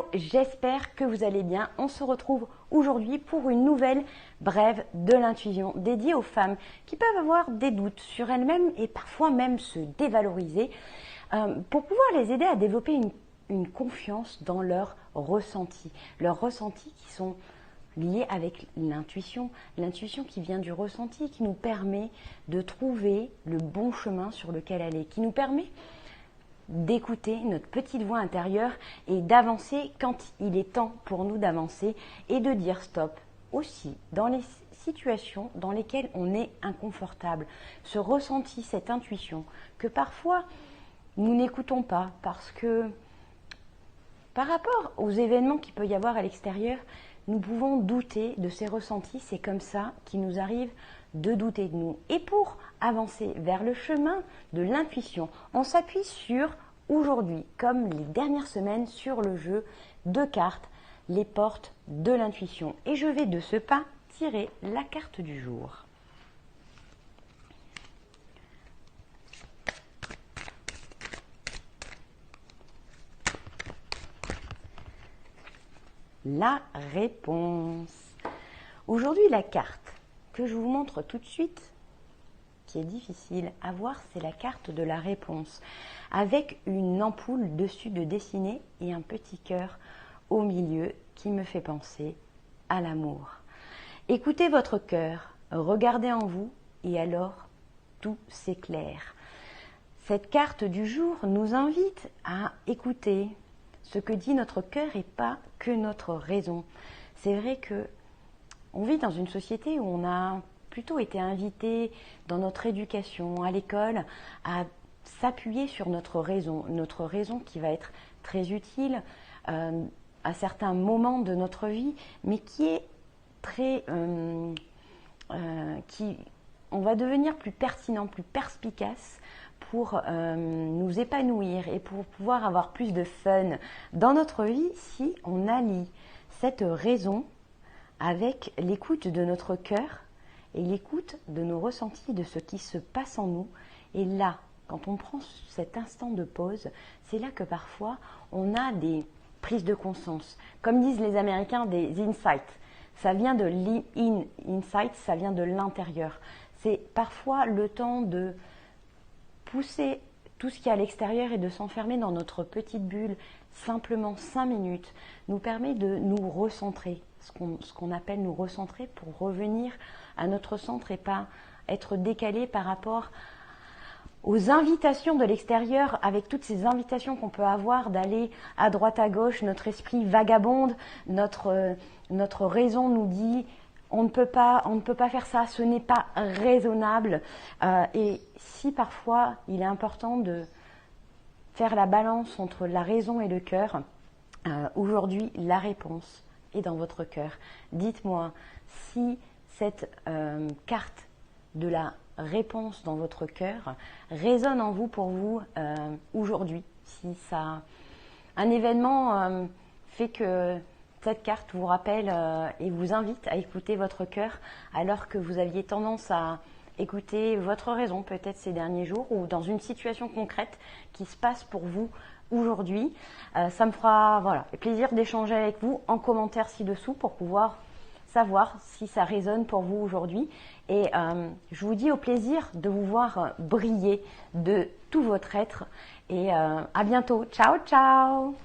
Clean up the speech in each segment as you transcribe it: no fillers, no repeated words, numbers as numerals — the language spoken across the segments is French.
Hello, j'espère que vous allez bien. On se retrouve aujourd'hui pour une nouvelle brève de l'intuition dédiée aux femmes qui peuvent avoir des doutes sur elles-mêmes et parfois même se dévaloriser pour pouvoir les aider à développer une confiance dans leurs ressentis qui sont liés avec l'intuition qui vient du ressenti, qui nous permet de trouver le bon chemin sur lequel aller, qui nous permet d'écouter notre petite voix intérieure et d'avancer quand il est temps pour nous d'avancer et de dire stop aussi dans les situations dans lesquelles on est inconfortable. Ce ressenti, cette intuition que parfois nous n'écoutons pas parce que par rapport aux événements qu'il peut y avoir à l'extérieur, nous pouvons douter de ces ressentis. C'est comme ça qu'il nous arrive de douter de nous. Et pour avancer vers le chemin de l'intuition, on s'appuie sur aujourd'hui, comme les dernières semaines, sur le jeu de cartes, les portes de l'intuition. Et je vais de ce pas tirer la carte du jour. La réponse. Aujourd'hui, la carte que je vous montre tout de suite, qui est difficile à voir, c'est la carte de la réponse, avec une ampoule dessus de dessiner et un petit cœur au milieu qui me fait penser à l'amour. Écoutez votre cœur, regardez en vous et alors tout s'éclaire. Cette carte du jour nous invite à écouter ce que dit notre cœur et pas que notre raison. C'est vrai que on vit dans une société où on a plutôt été invité dans notre éducation, à l'école, à s'appuyer sur notre raison qui va être très utile à certains moments de notre vie, mais qui est très... on va devenir plus pertinent, plus perspicace pour nous épanouir et pour pouvoir avoir plus de fun dans notre vie si on allie cette raison avec l'écoute de notre cœur et l'écoute de nos ressentis, de ce qui se passe en nous. Et là, quand on prend cet instant de pause, c'est là que parfois on a des prises de conscience. Comme disent les Américains, des insights. Ça vient de l'insight, ça vient de l'intérieur. C'est parfois le temps de pousser tout ce qui est à l'extérieur et de s'enfermer dans notre petite bulle, simplement 5 minutes, nous permet de nous recentrer, ce qu'on appelle nous recentrer pour revenir à notre centre et pas être décalé par rapport aux invitations de l'extérieur, avec toutes ces invitations qu'on peut avoir d'aller à droite à gauche, notre esprit vagabonde, notre raison nous dit on ne peut pas faire ça, ce n'est pas raisonnable. Et si parfois il est important de faire la balance entre la raison et le cœur, aujourd'hui la réponse est dans votre cœur. Dites-moi si cette carte de la réponse dans votre cœur résonne en vous pour vous aujourd'hui. Si ça, un événement fait que cette carte vous rappelle et vous invite à écouter votre cœur alors que vous aviez tendance à écouter votre raison peut-être ces derniers jours ou dans une situation concrète qui se passe pour vous aujourd'hui. Ça me fera plaisir d'échanger avec vous en commentaire ci-dessous pour pouvoir savoir si ça résonne pour vous aujourd'hui. Et je vous dis au plaisir de vous voir briller de tout votre être. Et à bientôt. Ciao, ciao!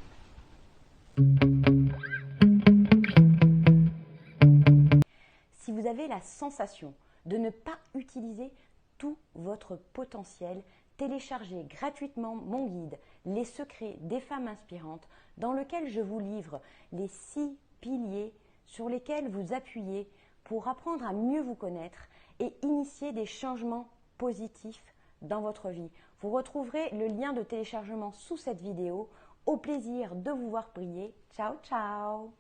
Si vous avez la sensation de ne pas utiliser tout votre potentiel, téléchargez gratuitement mon guide « Les secrets des femmes inspirantes » dans lequel je vous livre les 6 piliers sur lesquels vous appuyez pour apprendre à mieux vous connaître et initier des changements positifs dans votre vie. Vous retrouverez le lien de téléchargement sous cette vidéo. Au plaisir de vous voir briller. Ciao, ciao!